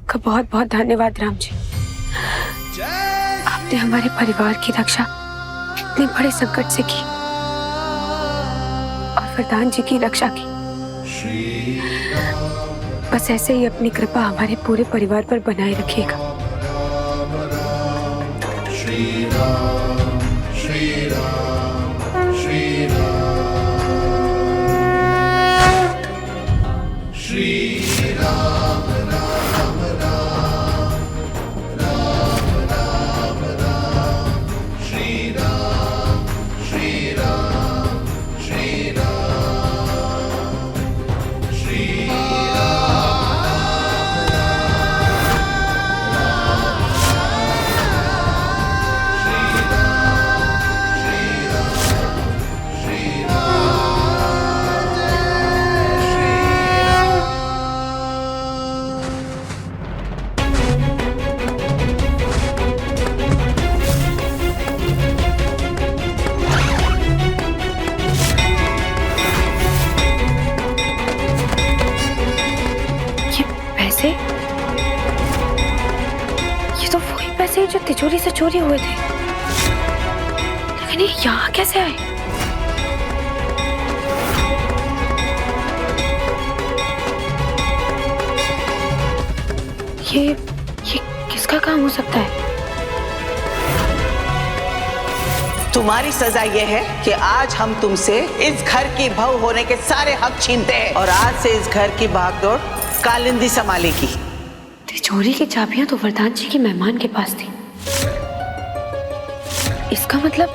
आपका बहुत बहुत धन्यवाद राम जी। आपने हमारे परिवार की रक्षा इतने बड़े संकट से की और वरदान जी की रक्षा की। बस ऐसे ही अपनी कृपा हमारे पूरे परिवार पर बनाए रखिएगा। श्री राम श्री राम श्री राम श्री राम राम राम राम राम राम श्री राम श्री राम श्री राम श्री जो तिजोरी से चोरी हुए थे, लेकिन ये यहाँ कैसे आए? ये किसका काम हो सकता है? तुम्हारी सजा ये है कि आज हम तुमसे इस घर की बहू होने के सारे हक छीनते हैं और आज से इस घर की भागदौड़ कालिंदी संभालेगी। तिजोरी की चाबियां तो वरदान जी की मेहमान के पास थी। इसका मतलब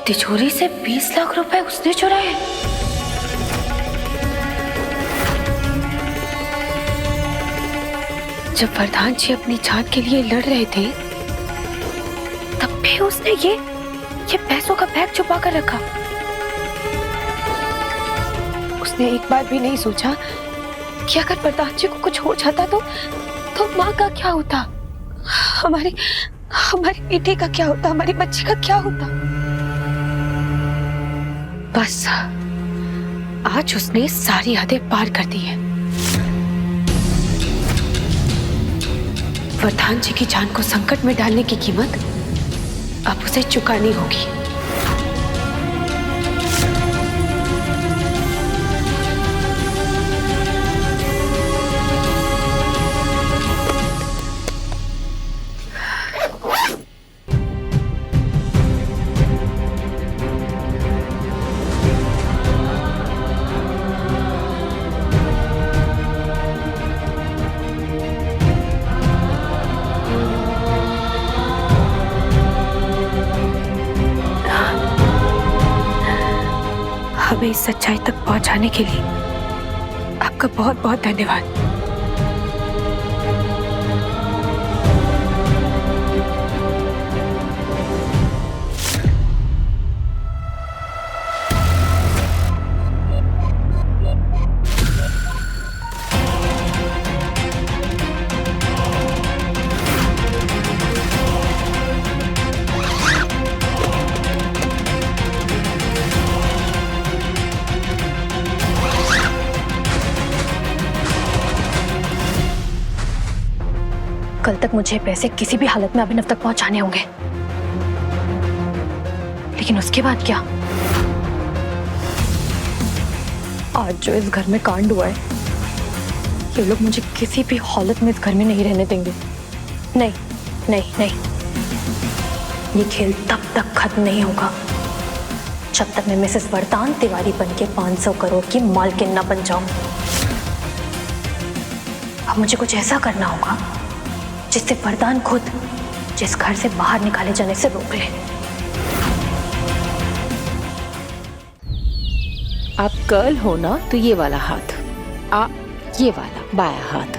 तिजोरी से 20 लाख रुपए उसने चुराए। जब वरदान जी अपनी जान के लिए लड़ रहे थे, तब भी उसने ये पैसों का बैग छुपा कर रखा। उसने एक बार भी नहीं सोचा कि अगर वरदान जी को कुछ हो जाता तो माँ का क्या होता, हमारी बेटी का क्या होता, हमारी बच्ची का क्या होता। बस आज उसने सारी हदें पार कर दी है। वरदान जी की जान को संकट में डालने की कीमत अब उसे चुकानी होगी। हमें इस सच्चाई तक पहुंचाने के लिए आपका बहुत बहुत धन्यवाद। कल तक मुझे पैसे किसी भी हालत में अभिनव तक पहुंचाने होंगे, लेकिन उसके बाद क्या? आज जो इस घर में कांड हुआ है, ये लोग मुझे किसी भी हालत में इस घर में नहीं रहने देंगे। नहीं नहीं नहीं, ये खेल तब तक खत्म नहीं होगा जब तक मैं मिसेस वरदान तिवारी बन के 500 करोड़ की मालकिन न बन जाऊं। अब मुझे कुछ ऐसा करना होगा जिससे वरदान खुद जिस घर से बाहर निकाले जाने से रोक ले। आप गर्ल हो ना, तो ये वाला हाथ, ये वाला बाया हाथ।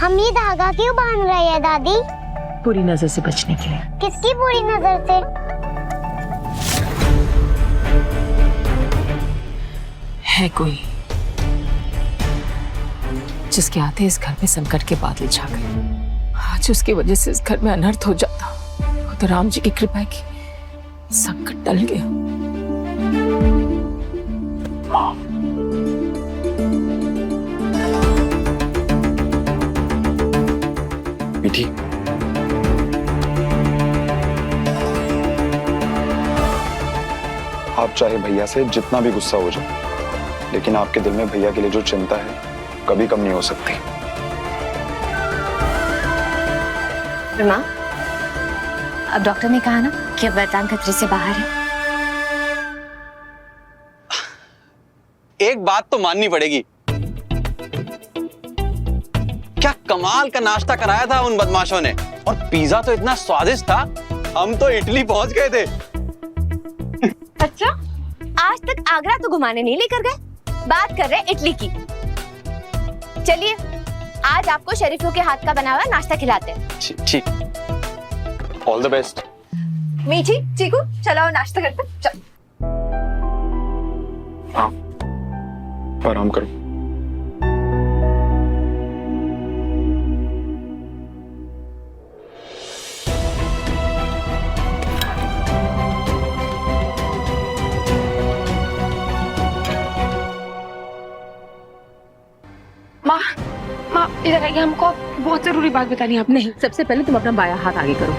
हम ये धागा क्यों बांध रहे हैं दादी? बुरी नजर से बचने के लिए। किसकी बुरी नजर से? है कोई जिसके आते इस घर में संकट के बादल छा गए। आज उसकी वजह से इस घर में अनर्थ हो जाता, तो राम जी की कृपा की संकट टल गया। आंटी, आप चाहे भैया से जितना भी गुस्सा हो जाए, लेकिन आपके दिल में भैया के लिए जो चिंता है कभी कम नहीं हो सकती। माँ, अब डॉक्टर ने कहा ना कि अब वरदान खतरे से बाहर है। एक बात तो माननी पड़ेगी, क्या कमाल का नाश्ता कराया था उन बदमाशों ने, और पिज्जा तो इतना स्वादिष्ट था, हम तो इटली पहुंच गए थे। अच्छा, आज तक आगरा तो घुमाने नहीं लेकर गए, बात कर रहे इटली की। चलिए, आज आपको शरीफों के हाथ का बना हुआ नाश्ता खिलाते हैं। ठीक, ऑल द बेस्ट। मीठी, चीकू, चलो नाश्ता करते हैं। चल। हाँ, आराम करो। माँ, माँ इधर आइए, हमको बहुत जरूरी बात बतानी है। आप नहीं, सबसे पहले तुम अपना बायां हाथ आगे करो।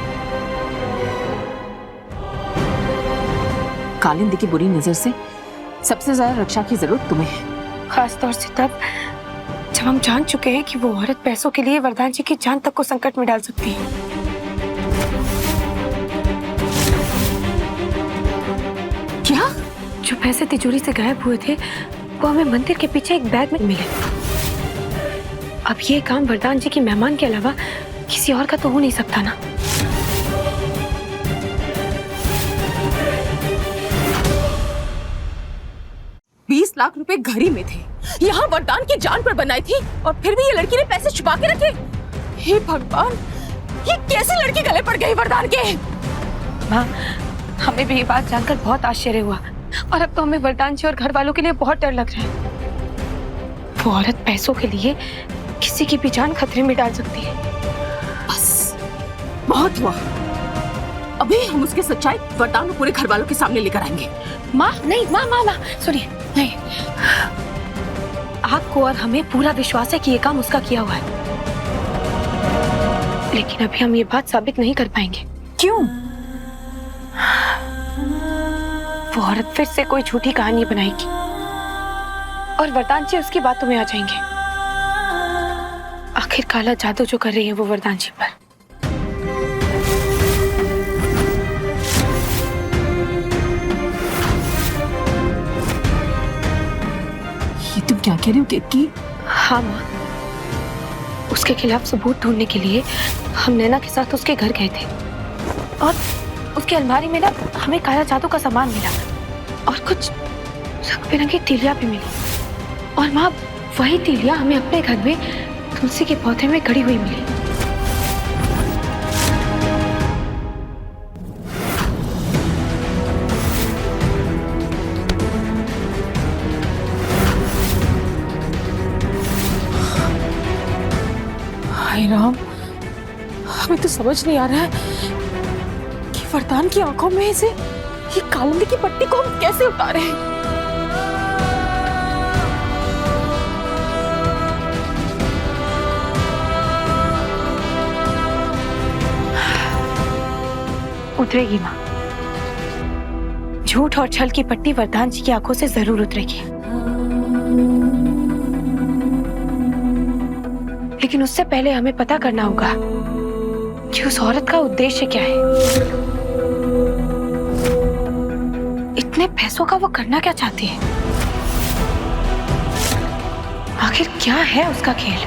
कालिंदी की बुरी नजर से सबसे ज्यादा रक्षा की जरूरत तुम्हें है, खास तौर से तब जब हम जान चुके हैं कि वो औरत पैसों के लिए वरदान जी की जान तक को संकट में डाल सकती है। क्या? जो पैसे तिजोरी से गायब हुए थे वो हमें मंदिर के पीछे एक बैग में मिले। अब ये काम वरदान जी की मेहमान के अलावा किसी और का तो हो नहीं सकता ना। ₹20 लाख घड़ी में थे, यहाँ वरदान की जान पर बनाई थी, और फिर भी ये लड़की ने पैसे छुपा के रखे। हे भगवान, ये कैसी लड़की गले पड़ गई वरदान के? माँ, हमें भी ये बात जानकर बहुत आश्चर्य हुआ, और अब तो हमें वरदान जी और घर वालों के लिए बहुत डर लग रहा है। वो औरत पैसों के लिए किसी की भी जान खतरे में डाल सकती है। बस, बहुत हुआ। अभी हम उसकी सच्चाई वरदान को पूरे घर वालों के सामने लेकर आएंगे। माँ नहीं, माँ माँ माँ सुनिए, नहीं, आपको और हमें पूरा विश्वास है कि ये काम उसका किया हुआ है, लेकिन अभी हम ये बात साबित नहीं कर पाएंगे। क्यों? वो औरत फिर से कोई झूठी कहानी बनाएगी और वरदान जी उसकी बातों में आ जाएंगे। आखिर काला जादू जो कर रही है वो वरदान जी पर। ये तुम क्या कह रही हो केतकी? हाँ माँ, उसके खिलाफ सबूत ढूंढने के लिए हम नैना के साथ उसके घर गए थे, और उसकी अलमारी में ना हमें काला जादू का सामान मिला और कुछ रंग बिरंगी तीलियां भी मिली। और माँ, वही तीलियां हमें अपने घर में तुलसी के पौधे में गड़ी हुई मिली। हाय राम, हमें तो समझ नहीं आ रहा है कि वरदान की आंखों में से ये कालिंदी की पट्टी को हम कैसे उतारे। उतरेगी माँ, झूठ और छल की पट्टी वरदान जी की आंखों से जरूर उतरेगी, लेकिन उससे पहले हमें पता करना होगा कि उस औरत का उद्देश्य क्या है। इतने पैसों का वो करना क्या चाहती है? आखिर क्या है उसका खेल?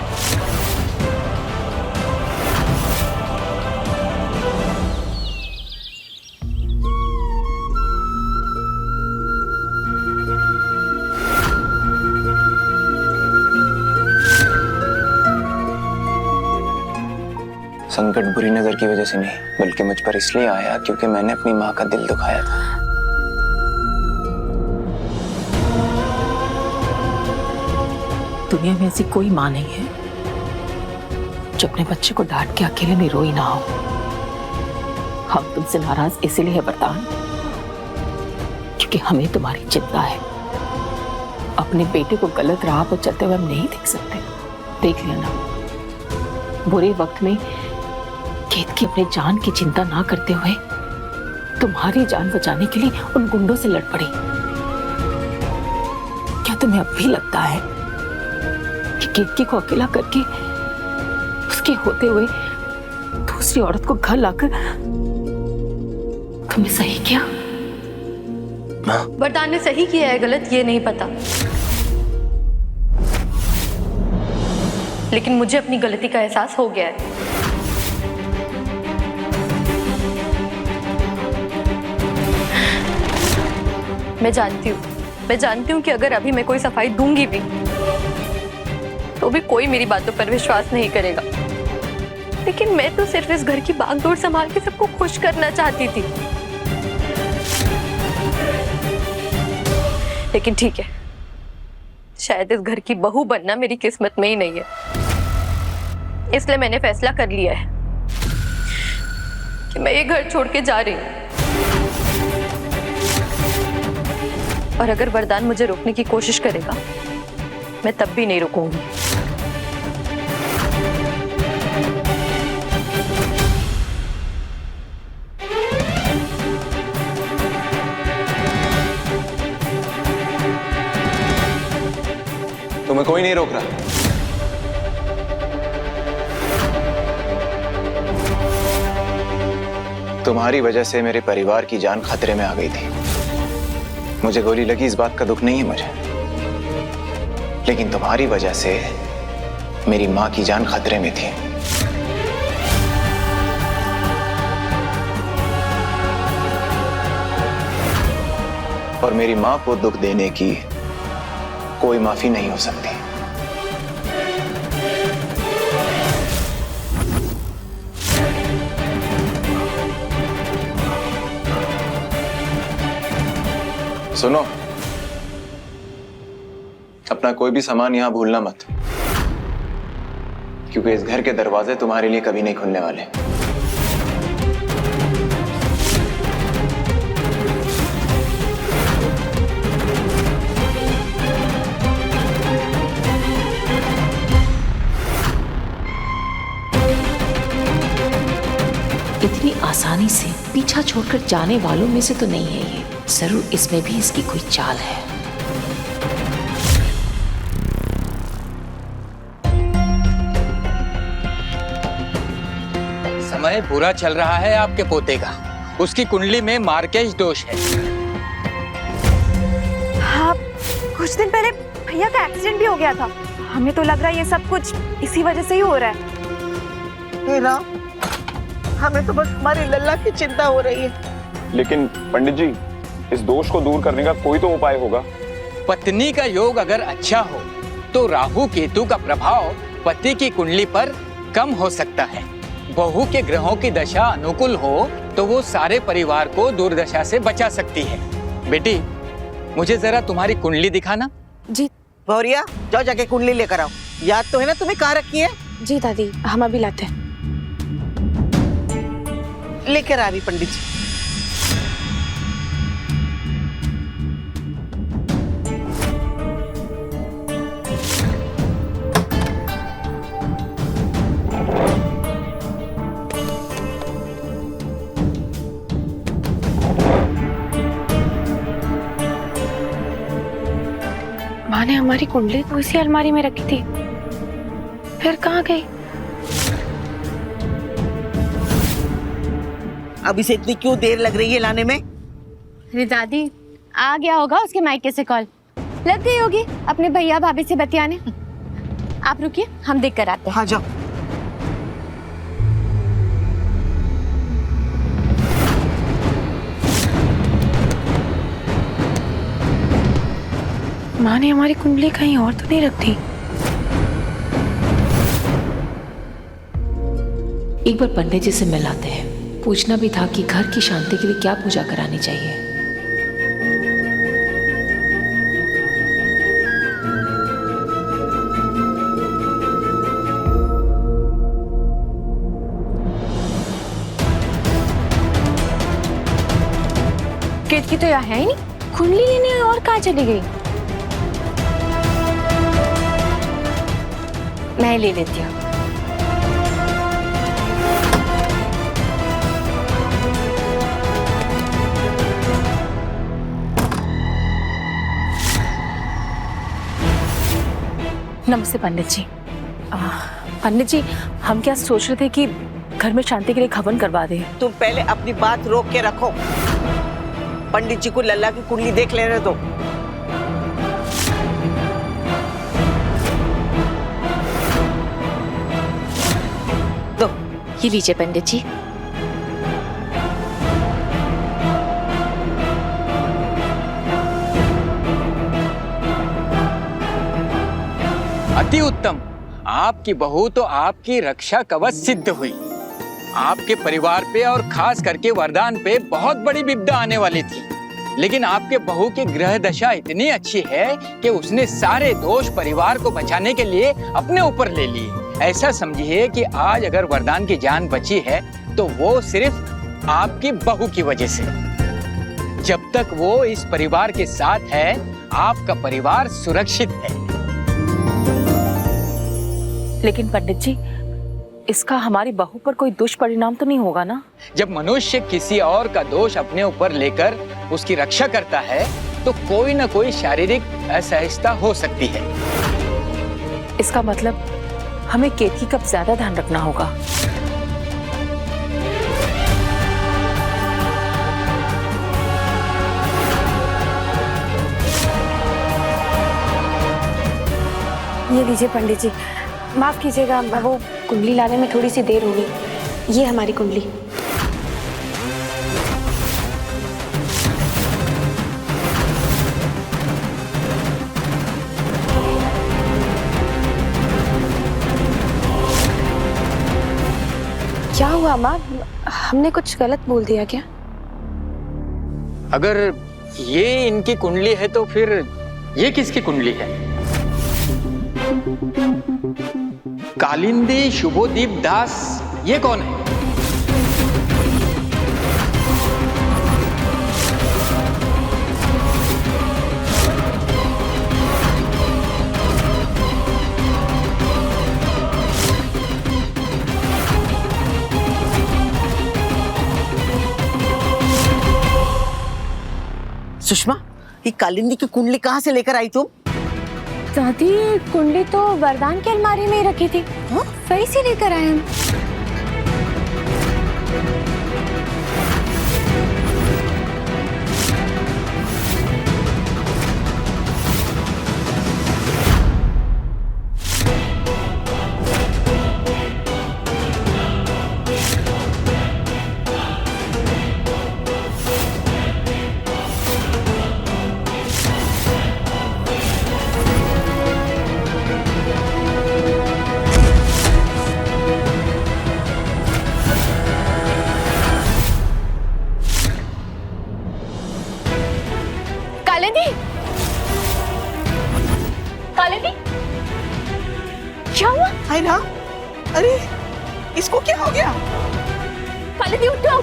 संकट बुरी नजर की वजह से नहीं, बल्कि मुझ पर इसलिए आया क्योंकि मैंने अपनी माँ का दिल दुखाया था। दुनिया में ऐसी कोई माँ नहीं है जो अपने बच्चे को डांट के अकेले में रोई ना हो। हम तुमसे नाराज इसीलिए है वरदान, क्योंकि हमें तुम्हारी चिंता है। अपने बेटे को गलत राह पर चलते हुए हम नहीं देख सकते। देख लिया ना, बुरे वक्त में केतकी अपने जान की चिंता ना करते हुए तुम्हारी जान बचाने के लिए उन गुंडों से लड़ पड़ी। क्या तुम्हें अब भी लगता है कि केतकी को अकेला करके उसके होते हुए दूसरी औरत को घर लाकर तुमने सही किया? वरदान ने सही किया है गलत ये नहीं पता, लेकिन मुझे अपनी गलती का एहसास हो गया है। मैं जानती हूँ कि अगर अभी मैं कोई सफाई दूंगी भी तो भी कोई मेरी बातों पर विश्वास नहीं करेगा, लेकिन मैं तो सिर्फ इस घर की बागडोर संभाल के सबको खुश करना चाहती थी। लेकिन ठीक है, शायद इस घर की बहू बनना मेरी किस्मत में ही नहीं है, इसलिए मैंने फैसला कर लिया है कि मैं ये घर छोड़ के जा रही हूँ। और अगर वरदान मुझे रोकने की कोशिश करेगा, मैं तब भी नहीं रुकूंगी। तुम्हें कोई नहीं रोक रहा। तुम्हारी वजह से मेरे परिवार की जान खतरे में आ गई थी। मुझे गोली लगी, इस बात का दुख नहीं है मुझे, लेकिन तुम्हारी वजह से मेरी मां की जान खतरे में थी। और मेरी मां को दुख देने की कोई माफी नहीं हो सकती। सुनो, अपना कोई भी सामान यहां भूलना मत, क्योंकि इस घर के दरवाजे तुम्हारे लिए कभी नहीं खुलने वाले। इतनी आसानी से पीछा छोड़कर जाने वालों में से तो नहीं है ये। जरूर इसमें भी इसकी कोई चाल है। समय बुरा चल रहा है आपके पोते का। उसकी कुंडली में मार्केज दोष है। हाँ, कुछ दिन पहले भैया का एक्सीडेंट भी हो गया था। हमें तो लग रहा है ये सब कुछ इसी वजह से ही हो रहा है। हीरा, हमें तो बस हमारी लल्ला की चिंता हो रही है। लेकिन पंडित जी, इस दोष को दूर करने का कोई तो उपाय होगा। पत्नी का योग अगर अच्छा हो तो राहु केतु का प्रभाव पति की कुंडली पर कम हो सकता है। बहू के ग्रहों की दशा अनुकूल हो तो वो सारे परिवार को दुर्दशा से बचा सकती है। बेटी, मुझे जरा तुम्हारी कुंडली दिखाना। जी भौरिया, जाओ जाके कुंडली लेकर आओ। याद तो है ना तुम्हें कहाँ रखी है? जी दादी, हम अभी लाते हैं। लेकर आ रही पंडित जी। माँ ने हमारी कुंडली तो इसी अलमारी में रखी थी, फिर कहाँ गई? अब इसे इतनी क्यों देर लग रही है लाने में? अरे दादी, आ गया होगा उसके मायके से कॉल, लग गई होगी अपने भैया भाभी से बतियाने। आप रुकिए, हम देख कर आते हैं। हाँ जाओ। माँ ने हमारी कुंडली कहीं और तो नहीं रख दी? एक बार पंडित जी से मिलाते हैं। पूछना भी था कि घर की शांति के लिए क्या पूजा करानी चाहिए। केतकी तो यहाँ है ही नहीं, कुंडली लेने और कहाँ चली गई? मैं ले लेती हूँ। नमस्ते पंडित जी। पंडित जी, हम क्या सोच रहे थे कि घर में शांति के लिए हवन करवा दें। तुम पहले अपनी बात रोक के रखो। पंडित जी को लल्ला की कुंडली देख लेने दो। ये लीजिए पंडित जी। अति उत्तम। आपकी बहू तो आपकी रक्षा कवच सिद्ध हुई। आपके परिवार पे और खास करके वरदान पे बहुत बड़ी विपदा आने वाली थी, लेकिन आपके बहू की ग्रह दशा इतनी अच्छी है कि उसने सारे दोष परिवार को बचाने के लिए अपने ऊपर ले लिए। ऐसा समझिए कि आज अगर वरदान की जान बची है तो वो सिर्फ आपकी बहू की वजह से। जब तक वो इस परिवार के साथ है, आपका परिवार सुरक्षित है। लेकिन पंडित जी, इसका हमारी बहू पर कोई दुष्परिणाम तो नहीं होगा ना? जब मनुष्य किसी और का दोष अपने ऊपर लेकर उसकी रक्षा करता है तो कोई ना कोई शारीरिक असहजता हो सकती है। इसका मतलब हमें केतकी का ज्यादा ध्यान रखना होगा। ये लीजिए पंडित जी, माफ कीजिएगा, वो कुंडली लाने में थोड़ी सी देर हो गई। ये हमारी कुंडली। क्या हुआ माँ, हमने कुछ गलत बोल दिया क्या? अगर ये इनकी कुंडली है तो फिर ये किसकी कुंडली है? कालिंदी शुभोदीप दास, ये कौन है? सुषमा, ये कालिंदी की कुंडली कहाँ से लेकर आई तुम? दादी, कुंडली तो वरदान की अलमारी में ही रखी थी। हाँ? वही से लेकर आए हम। कालिंदी, क्या हुआ? है ना? अरे इसको क्या हो गया? कालिंदी उठ जाओ।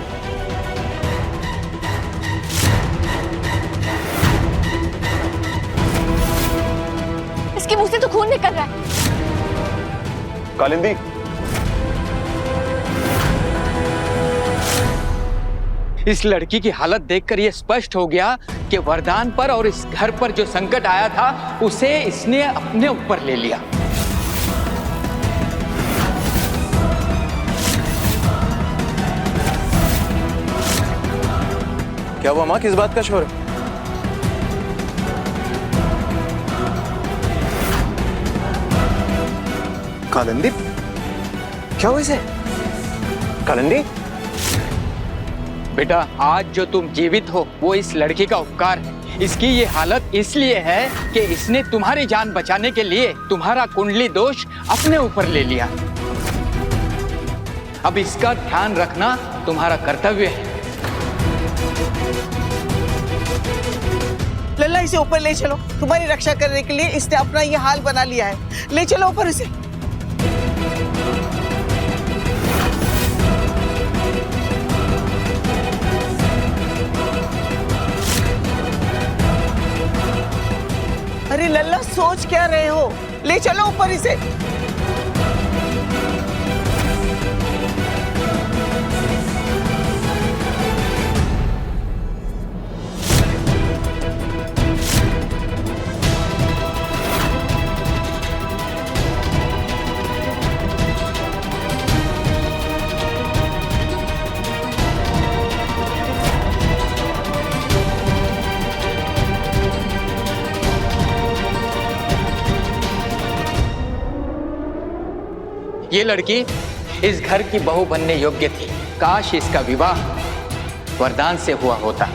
इसके मुंह से तो खून निकल रहा है। कालिंदी, इस लड़की की हालत देखकर यह स्पष्ट हो गया कि वरदान पर और इस घर पर जो संकट आया था उसे इसने अपने ऊपर ले लिया। क्या हुआ माँ, किस बात का शोर है? कालिंदी, क्या हुआ इसे? कालिंदी, बेटा, आज जो तुम जीवित हो वो इस लड़की का उपकार है। इसकी ये हालत इसलिए है कि इसने तुम्हारी जान बचाने के लिए तुम्हारा कुंडली दोष अपने ऊपर ले लिया। अब इसका ध्यान रखना तुम्हारा कर्तव्य है। लल्ला, इसे ऊपर ले चलो। तुम्हारी रक्षा करने के लिए इसने अपना ये हाल बना लिया है। ले चलो ऊपर इसे। अरे लल्ला, सोच क्या रहे हो? ले चलो ऊपर इसे। ये लड़की इस घर की बहू बनने योग्य थी। काश इसका विवाह वरदान से हुआ होता।